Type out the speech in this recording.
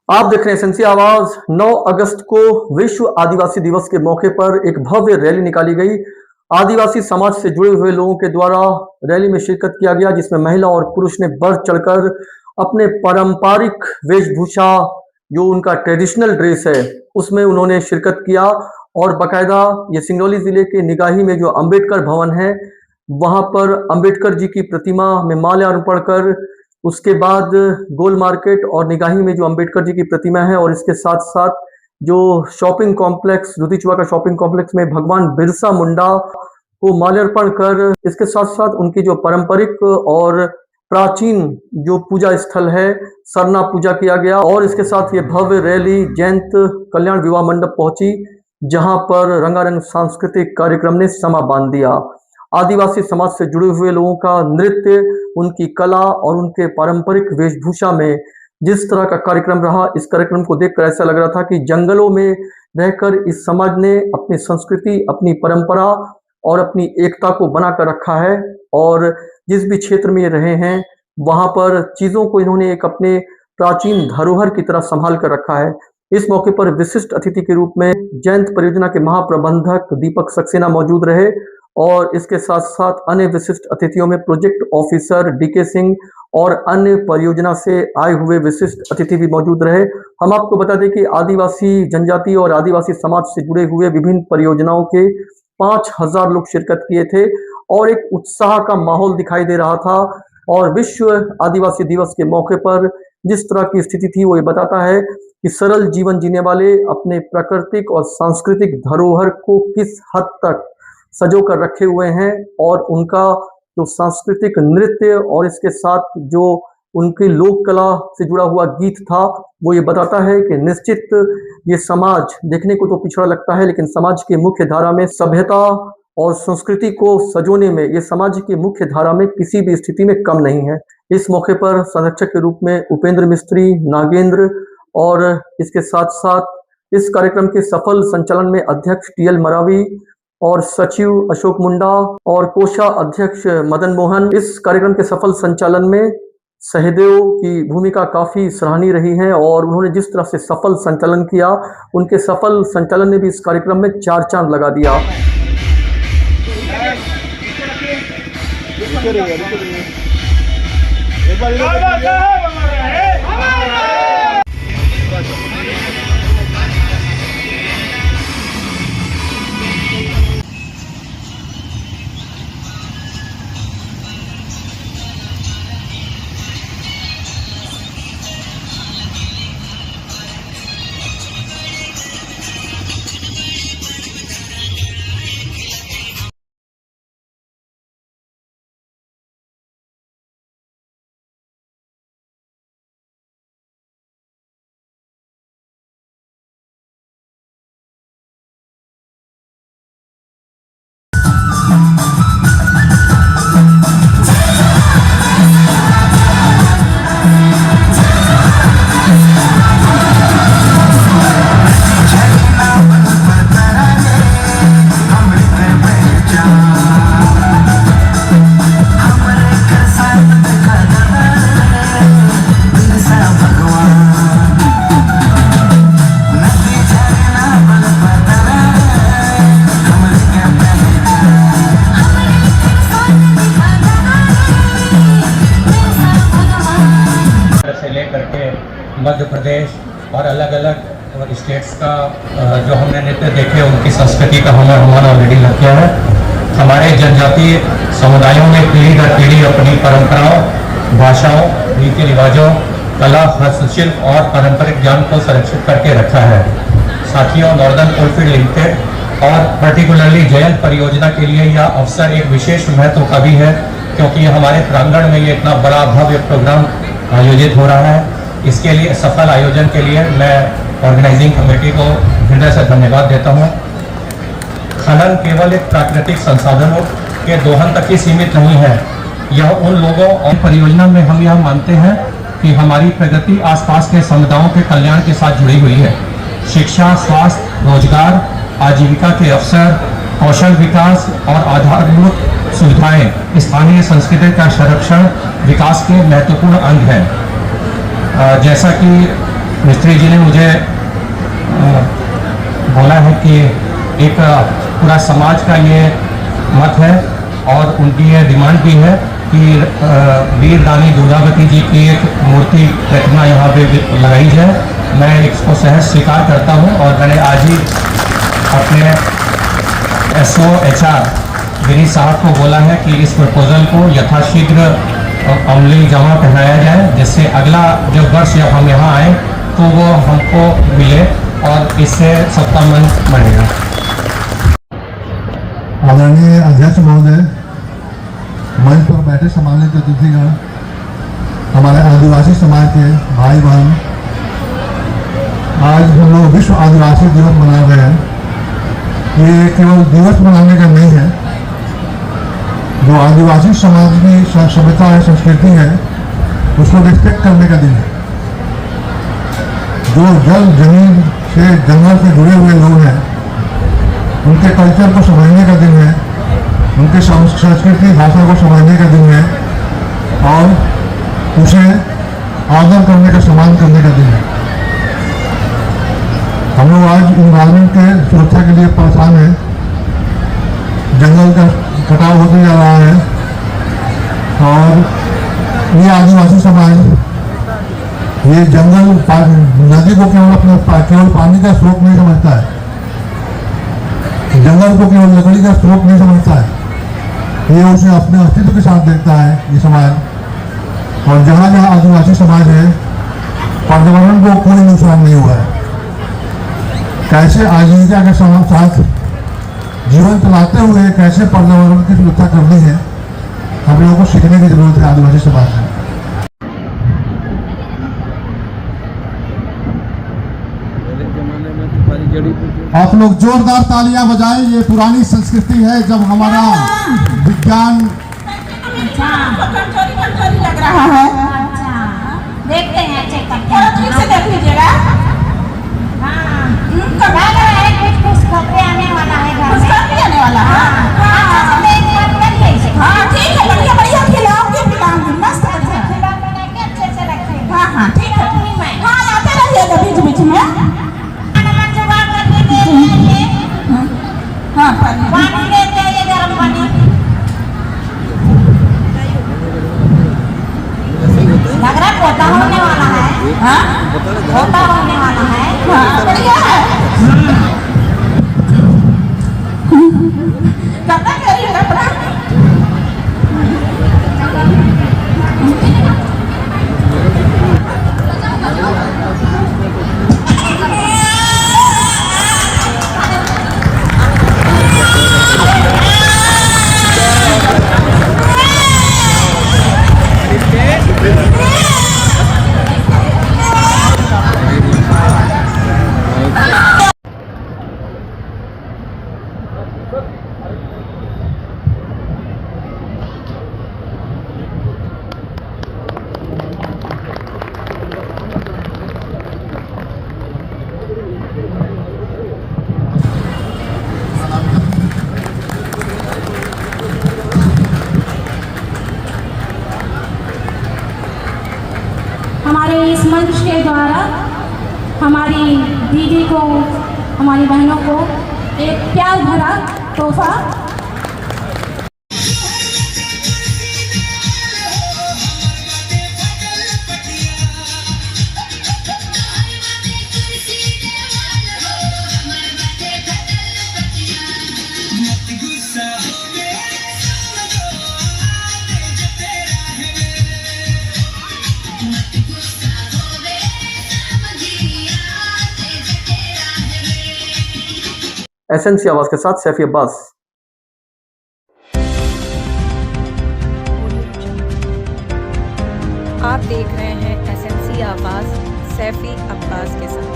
आप देख रहे हैं एसएनसी आवाज। 9 अगस्त को विश्व आदिवासी दिवस के मौके पर एक भव्य रैली निकाली गई। आदिवासी समाज से जुड़े हुए लोगों के द्वारा रैली में शिरकत किया गया, जिसमें महिला और पुरुष ने बढ़ चढ़कर अपने पारंपरिक वेशभूषा, जो उनका ट्रेडिशनल ड्रेस है, उसमें उन्होंने शिरकत किया। और बाकायदा ये सिंगरौली जिले के निगाही में जो अंबेडकर भवन है, वहां पर अंबेडकर जी की प्रतिमा में माल्यार्पण कर, उसके बाद गोल मार्केट और निगाही में जो अंबेडकर जी की प्रतिमा है, और इसके साथ साथ जो शॉपिंग कॉम्प्लेक्स दुधीचुआ का शॉपिंग कॉम्प्लेक्स में भगवान बिरसा मुंडा को माल्यार्पण कर, इसके साथ साथ उनकी जो पारंपरिक और प्राचीन जो पूजा स्थल है, सरना पूजा किया गया। और इसके साथ ये भव्य रैली जयंत कल्याण विवाह मंडप पहुंची, जहां पर रंगारंग सांस्कृतिक कार्यक्रम ने समा बांध दिया। आदिवासी समाज से जुड़े हुए लोगों का नृत्य, उनकी कला और उनके पारंपरिक वेशभूषा में जिस तरह का कार्यक्रम रहा, इस कार्यक्रम को देखकर ऐसा लग रहा था कि जंगलों में रहकर इस समाज ने अपनी संस्कृति, अपनी परंपरा और अपनी एकता को बनाकर रखा है। और जिस भी क्षेत्र में ये रहे हैं, वहां पर चीजों को इन्होंने एक अपने प्राचीन धरोहर की तरह संभाल कर रखा है। इस मौके पर विशिष्ट अतिथि के रूप में जयंत परियोजना के महाप्रबंधक दीपक सक्सेना मौजूद रहे, और इसके साथ साथ अन्य विशिष्ट अतिथियों में प्रोजेक्ट ऑफिसर डीके सिंह और अन्य परियोजना से आए हुए विशिष्ट अतिथि भी मौजूद रहे। हम आपको बता दें कि आदिवासी जनजाति और आदिवासी समाज से जुड़े हुए विभिन्न परियोजनाओं के 5000 लोग शिरकत किए थे, और एक उत्साह का माहौल दिखाई दे रहा था। और विश्व आदिवासी दिवस के मौके पर जिस तरह की स्थिति थी, वो ये बताता है कि सरल जीवन जीने वाले अपने प्राकृतिक और सांस्कृतिक धरोहर को किस हद तक सजो कर रखे हुए हैं, और उनका जो सांस्कृतिक नृत्य और इसके साथ जो उनकी लोक कला से जुड़ा हुआ गीत था, वो ये बताता है कि निश्चित ये समाज देखने को तो पिछड़ा लगता है, लेकिन समाज की मुख्य धारा में सभ्यता और संस्कृति को सजोने में ये समाज की मुख्य धारा में किसी भी स्थिति में कम नहीं है। इस मौके पर संरक्षक के रूप में उपेंद्र मिस्त्री, नागेंद्र, और इसके साथ साथ इस कार्यक्रम के सफल संचालन में अध्यक्ष टीएल मरावी और सचिव अशोक मुंडा और कोषा अध्यक्ष मदन मोहन। इस कार्यक्रम के सफल संचालन में सहदेव की भूमिका काफी सराहनीय रही है, और उन्होंने जिस तरह से सफल संचालन किया, उनके सफल संचालन ने भी इस कार्यक्रम में 4 चांद लगा दिया। मध्य प्रदेश और अलग अलग स्टेट्स का जो हमने नृत्य देखे, उनकी संस्कृति का हमारा ऑलरेडी लग गया है। हमारे जनजातीय समुदायों में पीढ़ी दर पीढ़ी अपनी परंपराओं, भाषाओं, रीति रिवाजों, कला, हस्तशिल्प और पारंपरिक ज्ञान को संरक्षित करके रखा है। साथियों, नॉर्दर्न कोलफील्ड लिमिटेड और पर्टिकुलरली जयंत परियोजना के लिए यह अवसर एक विशेष महत्व का भी है, क्योंकि हमारे प्रांगण में ये इतना बड़ा भव्य प्रोग्राम आयोजित हो रहा है। इसके लिए, सफल आयोजन के लिए मैं ऑर्गेनाइजिंग कमेटी को हृदय से धन्यवाद देता हूँ। खनन केवल एक प्राकृतिक संसाधनों के दोहन तक ही सीमित नहीं है, यह उन लोगों और परियोजना में हम यह मानते हैं कि हमारी प्रगति आसपास के समुदायों के कल्याण के साथ जुड़ी हुई है। शिक्षा, स्वास्थ्य, रोजगार, आजीविका के अवसर, कौशल विकास और आधारभूत सुविधाएं स्थानीय संस्कृति का संरक्षण विकास के महत्वपूर्ण अंग हैं। जैसा कि मिस्त्री जी ने मुझे बोला है कि एक पूरा समाज का ये मत है और उनकी ये डिमांड भी है कि वीर रानी दुर्गावती जी की एक मूर्ति प्रतिमा यहाँ पे लगाई जाए। मैं इसको सहज स्वीकार करता हूँ और मैंने आज ही अपने SOHR गिरी साहब को बोला है कि इस प्रपोजल को यथाशीघ्र अमली जमा कराया जाए, जिससे अगला जब वर्ष जब हम यहाँ आए तो वो हमको मिले और इससे सबका मन बढ़ेगा। आदरणीय अध्यक्ष महोदय, मंच पर बैठे सम्मानित अतिथिगण, हमारे आदिवासी समाज के भाई बहन, आज हम लोग विश्व आदिवासी दिवस मना रहे हैं। ये केवल दिवस मनाने का नहीं है, जो आदिवासी समाज की सभ्यता है, संस्कृति है, उसको रिस्पेक्ट करने का दिन है। जो जल जमीन से जंगल से जुड़े हुए लोग हैं, उनके कल्चर को समझने का दिन है, उनके संस्कृति भाषा को समझने का दिन है और उसे आदर करने का, सम्मान करने का दिन है। हम लोग आज इन्वायरमेंट के सुरक्षा के लिए परेशान हैं। जंगल का कटाव होते जा रहा है और ये आदिवासी समाज ये जंगल नदी को केवल पानी का स्रोत नहीं समझता है, जंगल को केवल लकड़ी का स्रोत नहीं समझता है, ये उसे अपने अस्तित्व के साथ देखता है ये समाज। और जहाँ जहाँ आदिवासी समाज है, पर्यावरण को कोई नुकसान नहीं हुआ है। कैसे आजीविका के साथ जीवन चलाते हुए कैसे पर्यावरण की सुरक्षा करनी है, हम लोगों को सीखने की जरूरत है आदिवासी समाज में। आप लोग जोरदार तालियां बजाएं। ये पुरानी संस्कृति है, जब हमारा विज्ञान कमजोरी लग रहा है। देखते हैं, चेक करते थोड़ा हैं। ठीक से देख लीजिएगा। कुछ कपड़े आने वाला है घर में। भी आने वाला है। हाँ, ठीक है, बढ़िया बढ़िया खिलाऊंगी, पिलाऊंगी, मस्त बढ़िया। खिला पिला के अच्छे से रखें। हाँ ठीक है। हाँ, आते रहिएगा बीच बीच में। नमक जुगाड़ करके दे दीजिए। हाँ, पानी पानी लेते आइए, गर्म पानी। लग रहा है पोता होने वाला है। हाँ पोता होने वाला है। हाँ, बढ़िया है। कितना करिएगा अपना? हमारे इस मंच के द्वारा हमारी दीदी को, हमारी बहनों को एक प्यार भरा तोहफा SNC आवाज के साथ सैफी अब्बास। आप देख रहे हैं SNC आवाज सैफी अब्बास के साथ।